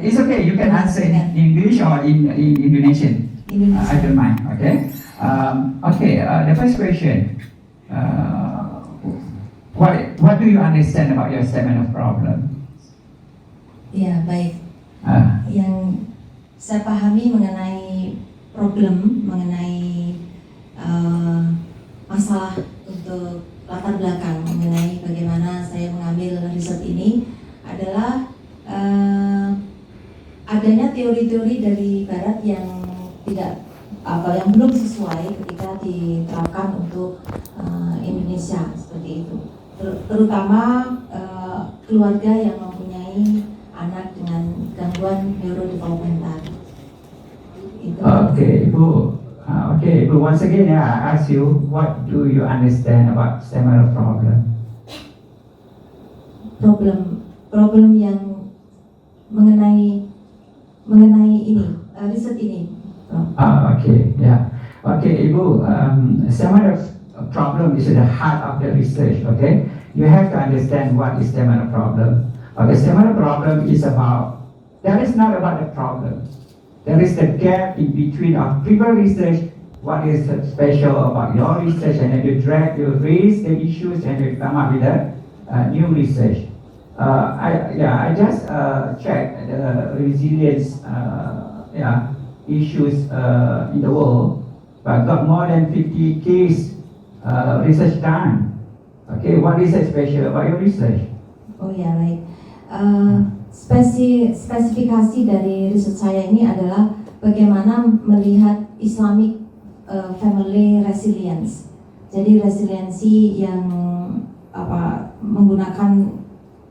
it's okay. You can answer in English or in Indonesian. I don't mind. Okay. The first question. What do you understand about your stamina problem? Ya, baik. Yang saya pahami mengenai problem, mengenai masalah untuk latar belakang mengenai bagaimana saya mengambil riset ini adalah adanya teori-teori dari Barat yang yang belum sesuai ketika diterapkan untuk Indonesia seperti itu. Terutama keluarga yang mempunyai anak dengan gangguan neurodevelopmental. Okay, Ibu. Once again, I ask you, what do you understand about stamina problem? Problem yang mengenai ini, riset ini. Ibu, stamina problem is the heart of the research. Okay, you have to understand what is stamina problem. Okay, stamina problem is about. That is not about the problem. There is the gap in between of previous research, what is special about your research, and then you raise the issues and you come up with a new research. I just checked the resilience issues in the world, but got more than 50 case research done. Okay, what is special about your research? Oh ya, baik. Spesifikasi dari riset saya ini adalah bagaimana melihat Islamic family resilience. Jadi resiliensi yang menggunakan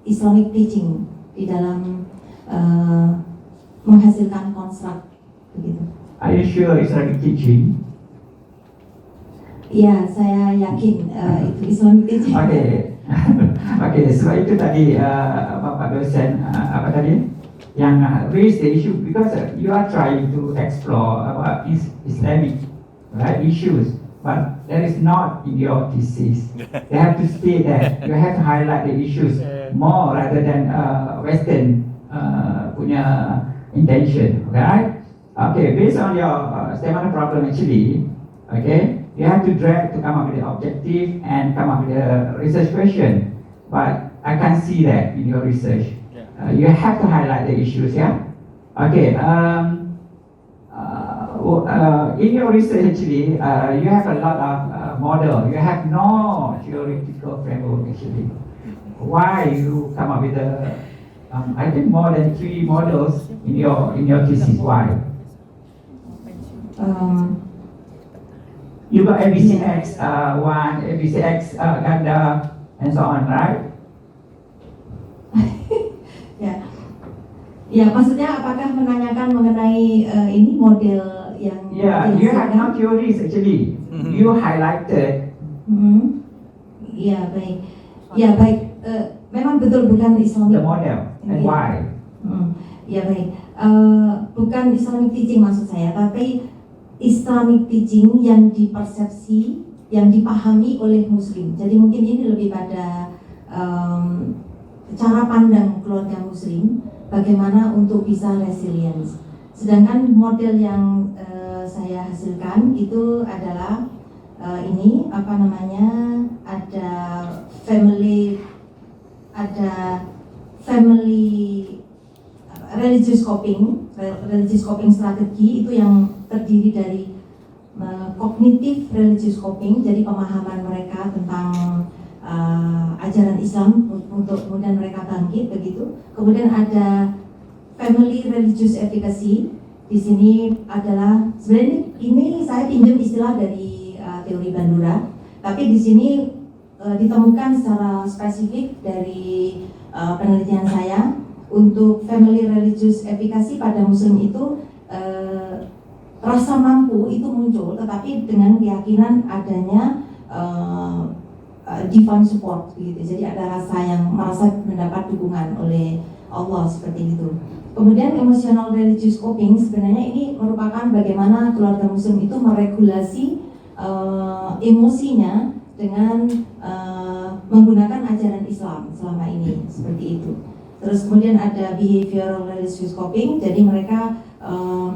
Islamic teaching di dalam menghasilkan konstruk begitu. Are you sure Islamic teaching? Ya, saya yakin itu Islamic teaching. Okay, so itu tadi Bapak dosen apa tadi yang raise the issue because you are trying to explore about Islamic issues, but that is not in your thesis. You have to state that you have to highlight the issues more rather than Western punya intention, right? Okay, based on your stamina problem actually, okay. You have to come up with the objective and come up with a research question. But I can't see that in your research. You have to highlight the issues, yeah? Okay, in your research actually, you have a lot of model. You have no theoretical framework actually. Why you come up with I think more than 3 models in your thesis? Why? You got ABCX1, ABCX ganda, and so on, right? Ya, maksudnya apakah menanyakan mengenai ini model yang? Yeah, you have no theories actually. You highlighted. Ya, baik. Ya, baik. Memang betul bukan Islamic. The model and why? Ya, baik. Bukan Islamic teaching maksud saya, tapi Islamic teaching yang dipersepsi, yang dipahami oleh Muslim. Jadi mungkin ini lebih pada cara pandang keluarga Muslim, bagaimana untuk bisa resilience. Sedangkan model yang saya hasilkan itu adalah ada family religious coping strategi itu yang terdiri dari cognitive religious coping, jadi pemahaman mereka tentang ajaran Islam untuk kemudian mereka bangkit begitu. Kemudian ada family religious efficacy. Di sini adalah sebenarnya ini saya pinjam istilah dari teori Bandura, tapi di sini ditemukan secara spesifik dari penelitian saya. Untuk family religious efficacy pada Muslim itu rasa mampu itu muncul, tetapi dengan keyakinan adanya divine support begitu. Jadi ada rasa yang merasa mendapat dukungan oleh Allah seperti itu. Kemudian emotional religious coping sebenarnya ini merupakan bagaimana keluarga Muslim itu meregulasi emosinya dengan menggunakan ajaran Islam selama ini seperti itu. Terus kemudian ada behavioral religious coping, jadi mereka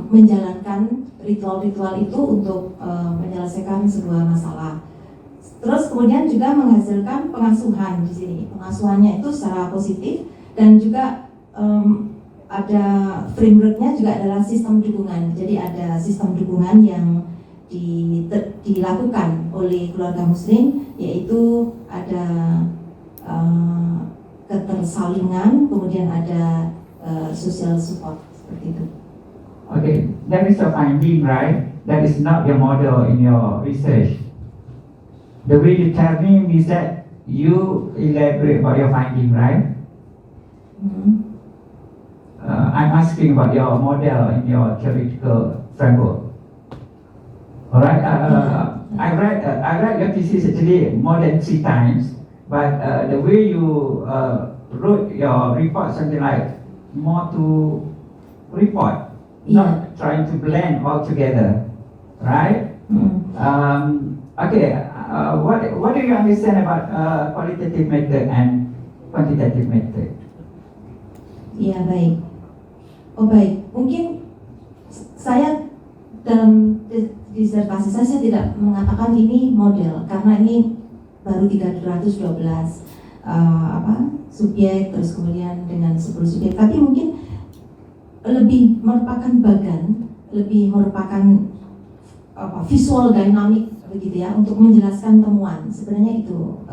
menjalankan ritual-ritual itu untuk menyelesaikan sebuah masalah. Terus kemudian juga menghasilkan pengasuhan di sini. Pengasuhannya itu secara positif dan juga ada frameworknya juga adalah sistem dukungan. Jadi ada sistem dukungan yang dilakukan oleh keluarga Muslim, yaitu ada ketersalingan, kemudian ada social support seperti itu. Okay, that is a finding, right? That is not your model in your research. The way you tell me is that you elaborate about your finding, right? I'm asking about your model in your theoretical framework. All right. I read your thesis actually more than 3 times, but the way you wrote your report, something like more to report, not trying to blend all together, right? Okay. What do you understand about qualitative method and quantitative method? Iya, baik. Oh baik, mungkin saya dalam disertasi saya tidak mengatakan ini model karena ini baru 312 subjek, terus kemudian dengan 10 subjek, tapi mungkin lebih merupakan bagan, lebih merupakan visual dynamic begitu ya, untuk menjelaskan temuan. Sebenarnya itu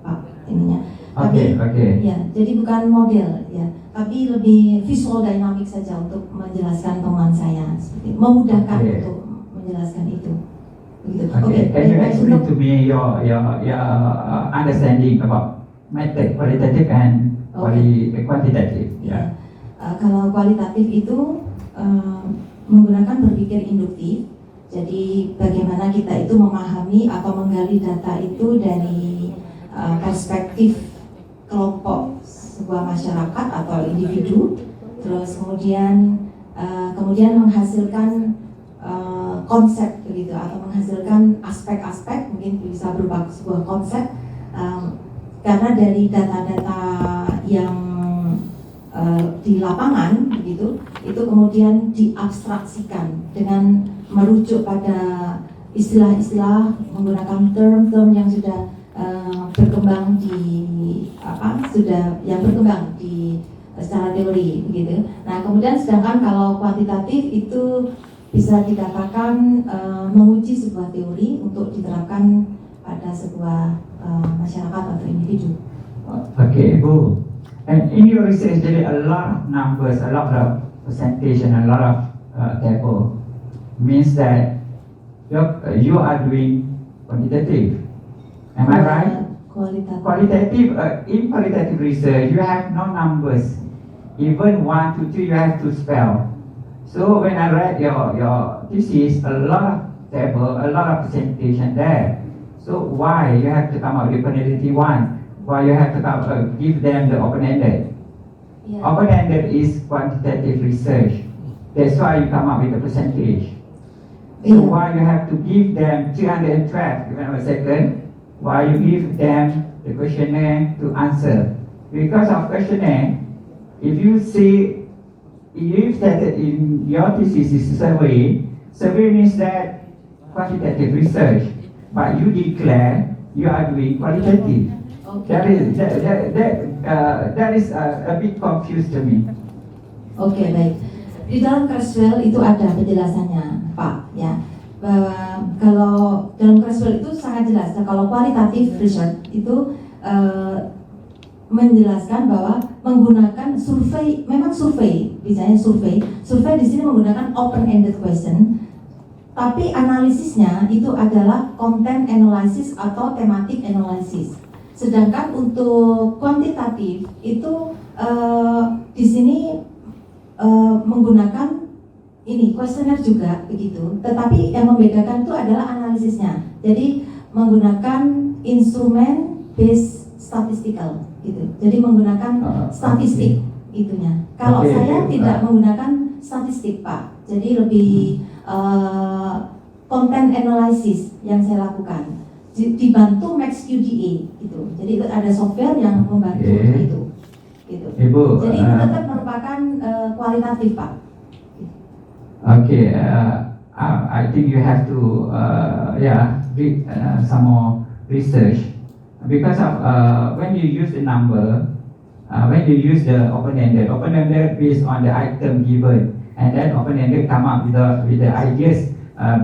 Pak ininya. Oke. Ya, jadi bukan model ya, tapi lebih visual dynamic saja untuk menjelaskan temuan saya, seperti memudahkan untuk menjelaskan itu. Begitu. Okay. Can you explain to me your understanding about method qualitative and quantitative? Yeah. Kalau kualitatif itu menggunakan berpikir induktif. Jadi bagaimana kita itu memahami atau menggali data itu dari perspektif kelompok sebuah masyarakat atau individu, terus kemudian menghasilkan konsep begitu, atau menghasilkan aspek-aspek, mungkin bisa berupa sebuah konsep, karena dari data-data yang di lapangan begitu, itu kemudian diabstraksikan dengan merujuk pada istilah-istilah, menggunakan term-term yang sudah berkembang berkembang di secara teori begitu. Nah, kemudian sedangkan kalau kuantitatif itu bisa dikatakan menguji sebuah teori untuk diterapkan pada sebuah masyarakat atau individu. Okay, Ibu. And in your research, there are a lot of numbers, a lot of percentage, and a lot of table. Means that you are doing quantitative. Am I right? Qualitative. In qualitative research, you have no numbers. Even 1 to 2, you have to spell. So when I read your thesis, a lot of table, a lot of percentage and there. So why you have to come up with quantitative one? Why you have to give them the open-ended? Yeah. Open-ended is quantitative research. That's why you come up with the percentage. So why you have to give them 312, give them a second, why you give them the questionnaire to answer? Because of questionnaire, if you say, if that in your thesis is survey means that quantitative research, but you declare you are doing qualitative. Okay. That is a bit confused to me. Oke, baik. Di dalam Creswell itu ada penjelasannya, Pak, ya. Bahwa kalau dalam Creswell itu sangat jelas. Nah, kalau kualitatif research itu menjelaskan bahwa menggunakan survei, memang survei, misalnya survei di sini menggunakan open-ended question, tapi analisisnya itu adalah content analysis atau thematic analysis. Sedangkan untuk kuantitatif itu di sini menggunakan ini kuesioner juga begitu, tetapi yang membedakan itu adalah analisisnya. Jadi menggunakan instrumen based statistical gitu. Jadi menggunakan statistik itunya. Kalau saya tidak menggunakan statistik, Pak. Jadi lebih content analysis yang saya lakukan. Dibantu MaxQDA gitu. Jadi ada software yang membantu itu. gitu. Ibu, Jadi itu tetap merupakan kualitatif, Pak. okay, I think you have to read some more research because of when you use the number, when you use the open-ended based on the item given, and then open-ended come up with the ideas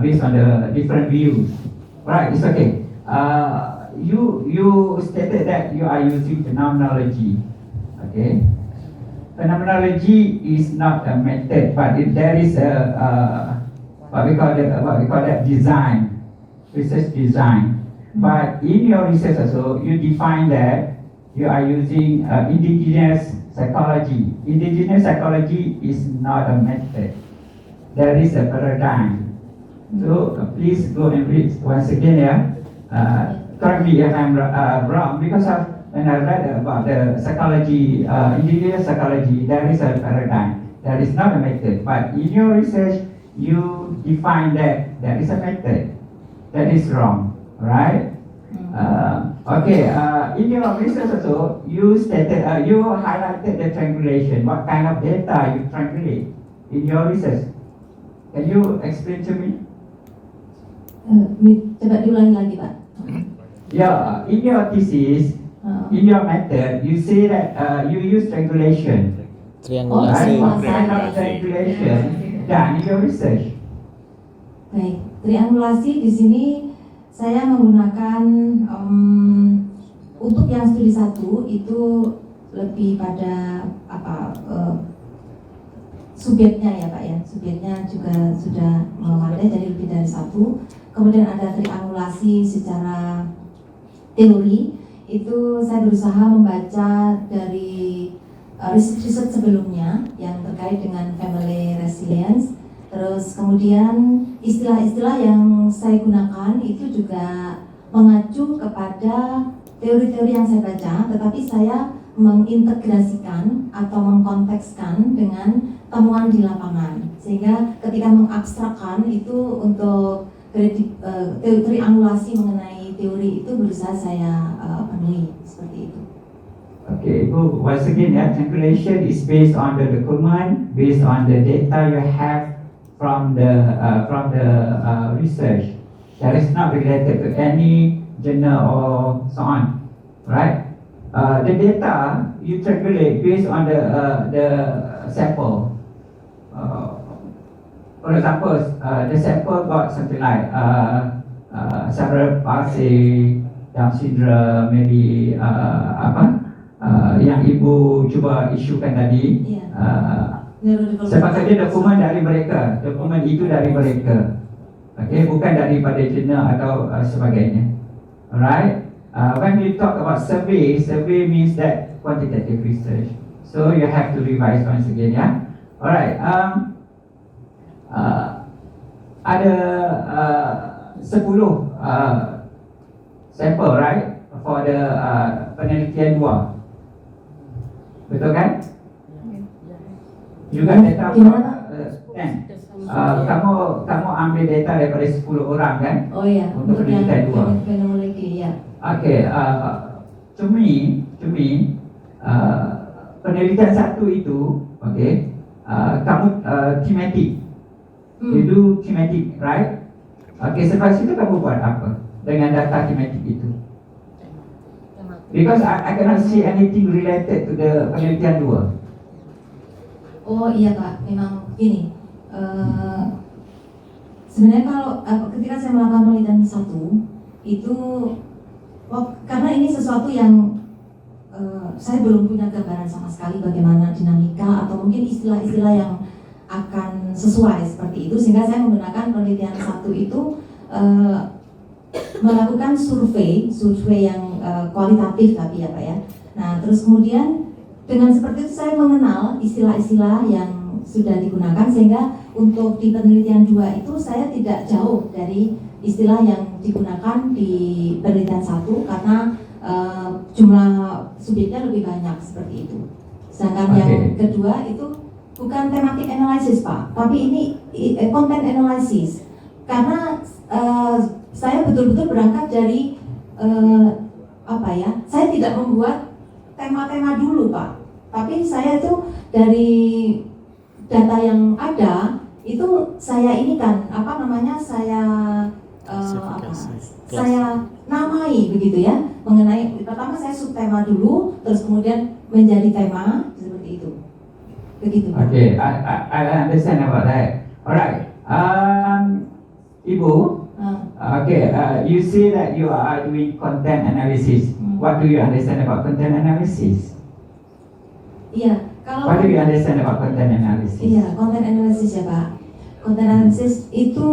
based on the different views. Right, it's okay. You stated that you are using phenomenology. Okay, phenomenology is not a method, but there is what we call that design, research design. But in your research also, you define that you are using indigenous psychology. Indigenous psychology is not a method. There is a paradigm. So please go and read once again. Correct me if I'm wrong, because when I read about the psychology, indigenous psychology, there is a paradigm. There is not a method. But in your research, you define that there is a method. That is wrong, right? Okay. In your research also, you stated you highlighted the triangulation. What kind of data you triangulate in your research? Can you explain to me? Coba diulangi lagi, Pak. Yeah, in your thesis, in your method, you say that you use triangulation. Triangulasi. What kind of triangulation done in your research? Baik, triangulasi di sini saya menggunakan untuk yang studi 1 itu lebih pada subjeknya ya Pak ya, subjeknya juga sudah memadai jadi lebih dari 1. Kemudian ada triangulasi secara teori, itu saya berusaha membaca dari riset sebelumnya yang terkait dengan family resilience. Terus kemudian istilah-istilah yang saya gunakan itu juga mengacu kepada teori-teori yang saya baca, tetapi saya mengintegrasikan atau mengkontekskan dengan temuan di lapangan, sehingga ketika mengabstrakkan itu untuk triangulasi mengenai teori itu berusaha saya penuhi seperti itu. Okay, Ibu, once again, triangulation is based on the document, based on the data you have from the research. That is not related to any journal or so on, right? The data you triangulate based on the sample. For example, the sample got something like cerebral palsy, Down syndrome, maybe yang Ibu cuba isukan tadi. Sebab saja dokumen dari mereka, dokumen itu dari mereka. Okay, bukan daripada jurnal atau sebagainya. Alright. When we talk about survey means that quantitative research. So you have to revise once again, ya. Alright. Ada 10 sampel, right, for the penelitian 2. Betul kan? Juga data kamu ambil data daripada 10 orang kan? Oh iya, untuk penelitian 2. Fenomenologi ya. Okay, to me, penelitian 1 itu, okay, kamu thematic, you do thematic, right? Okay, setelah itu kamu buat apa dengan data thematic itu? Because I cannot see anything related to the penelitian 2. Oh iya Pak, memang gini. Sebenarnya kalau ketika saya melakukan penelitian 1 itu, karena ini sesuatu yang saya belum punya gambaran sama sekali bagaimana dinamika atau mungkin istilah-istilah yang akan sesuai seperti itu, sehingga saya menggunakan penelitian 1 itu melakukan survei yang kualitatif tapi ya Pak ya. Nah terus kemudian dengan seperti itu saya mengenal istilah-istilah yang sudah digunakan, sehingga untuk di penelitian 2 itu saya tidak jauh dari istilah yang digunakan di penelitian 1 karena jumlah subjeknya lebih banyak seperti itu. Sedangkan yang kedua itu bukan thematic analysis Pak, tapi ini content analysis. Karena saya betul-betul berangkat dari saya tidak membuat tema-tema dulu Pak. Tapi saya itu dari data yang ada itu saya ini kan apa namanya saya namai begitu ya, mengenai pertama saya subtema dulu, terus kemudian menjadi tema seperti itu, begitu. Okay, I understand about that. Alright, Ibu, okay, you say that you are doing content analysis. What do you understand about content analysis? Iya, kalau What do you understand about content analysis? iya, content analysis ya Pak. Content analysis itu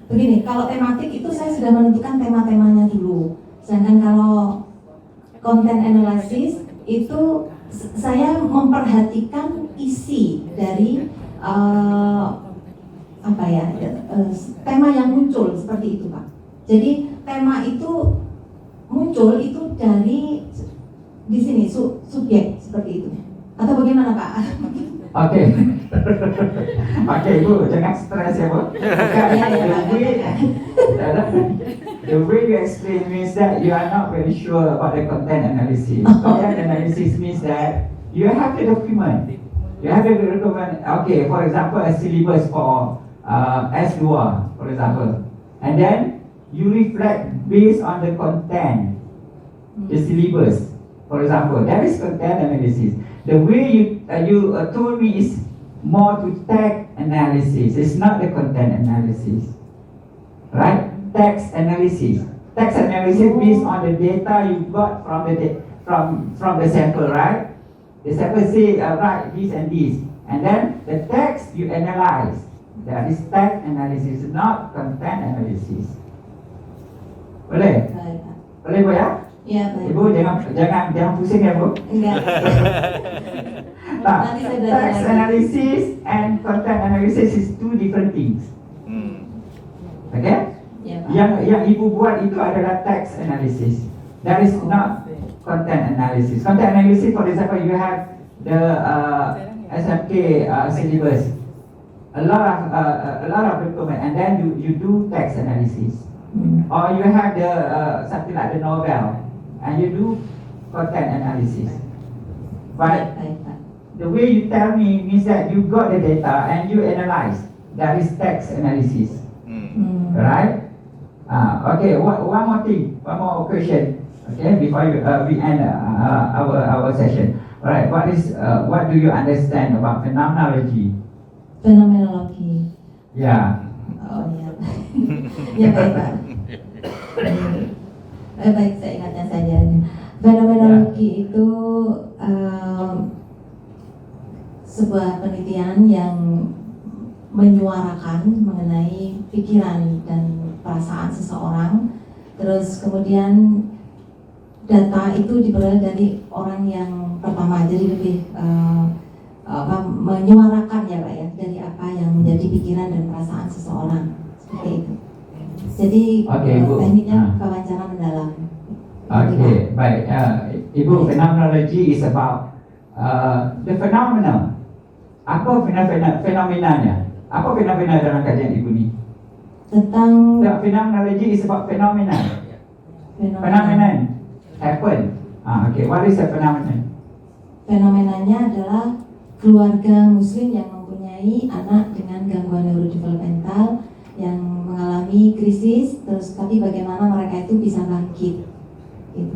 begini, kalau tematik itu saya sudah menentukan tema-temanya dulu. Sedangkan kalau content analysis itu saya memperhatikan isi dari tema yang muncul seperti itu Pak. Jadi tema itu muncul itu dari di sini subjek seperti itu. Atau bagaimana Pak? Oke, oke Ibu, jangan stres ya Bu. The way you explain means that you are not very sure about the content analysis. Content analysis means that you have the document. You have the document. Okay, for example, a syllabus for S2, for example, and then you reflect based on the content, the syllabus. For example, that is content analysis. The way you told me is more to text analysis. It's not the content analysis, right? Text analysis. Text analysis based on the data you got from the sample, right? The sample say write this and this, and then the text you analyze. That is text analysis, not content analysis. Boleh? Baik Pak. Boleh Bu ya? Iya baik. Ibu jangan pusing ya Bu. Enggak. Nanti saya belajar Text lagi. analysis and content analysis is two different things. Okay? Ya Pak. Yang Ibu buat itu adalah text analysis. That is not content analysis. Content analysis, for example, you have the SMK syllabus, a lot of document, and then you do text analysis. Or you have the something like the novel, and you do content analysis. But Baik Pak. the way you tell me means that you got the data and you analyze. That is text analysis, right? Okay. One more thing, one more question. Okay, before we end our session. All right. What do you understand about phenomenology? Fenomenologi. Yeah. Oh iya. Ya baik Pak. Baik, saya ingatnya saja. Fenomenologi itu sebuah penelitian yang menyuarakan mengenai pikiran dan perasaan seseorang. Terus kemudian data itu diperoleh dari orang yang pertama, jadi lebih menyuarakan ya Pak ya, dari apa yang menjadi pikiran dan perasaan seseorang, seperti itu. Jadi tekniknya wawancara mendalam. Okay, baik. Ibu, phenomenology is about the phenomena. Apa fenomenanya? Apa fenomena dalam kajian Ibu ni? Tentang The phenomenology is about phenomena. Phenomenon happen. Okay, what is a phenomenon? Fenomenanya adalah keluarga muslim yang mempunyai anak dengan gangguan neurodevelopmental yang mengalami krisis, terus tapi bagaimana mereka itu bisa bangkit gitu.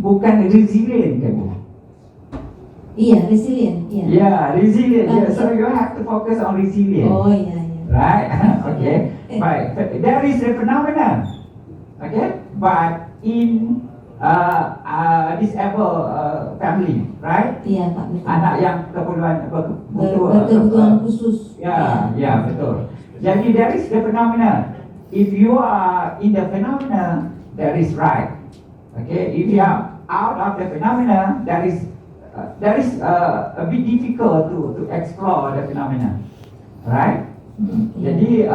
Bukan resilient ke Bu? Iya, resilient, iya. Yeah, resilient. Yeah. So you have to focus on resilient. Oh iya, iya. Right? Okay. Right. There is a phenomenon. Okay. But in disabled family, right? Iya Pak, betul. Anak yang keperluan berkebutuhan khusus. Ya, ya betul. Jadi there is the phenomenon. If you are in the phenomena, that is right. Okay. If you are out of the phenomena, that is a bit difficult to explore the phenomena, right? Jadi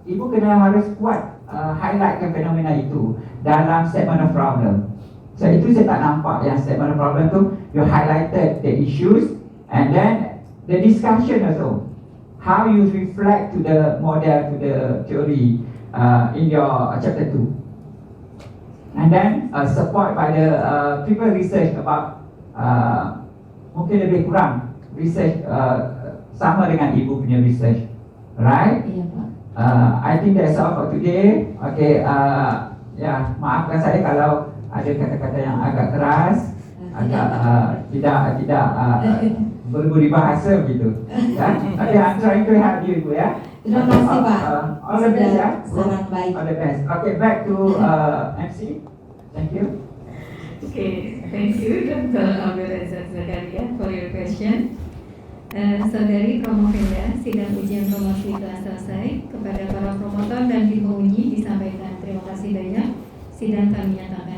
Ibu kena harus kuat highlightkan fenomena itu dalam statement of problem. So itu saya tak nampak yang statement of problem tu you highlighted the issues and then the discussion also, how you reflect to the model, to the theory in your chapter 2, and then support by the people research about mungkin lebih kurang research sama dengan ibu punya research, right? Iya Pak. I think that's all for today. Okay, ya maafkan saya kalau ada kata-kata yang agak keras, agak tidak berbudi bahasa begitu. Ya, okay, I'm trying to help you, Ibu ya. Terima kasih Pak. All the best ya. Saran baik. All the best. Okay, back to MC. Thank you. Okay, thank you Dr. Abdul Razak Zakaria for your question. Saudari Promovenda, sidang ujian promosi telah selesai. Kepada para promotor dan tim penguji disampaikan terima kasih banyak. Sidang kami nyatakan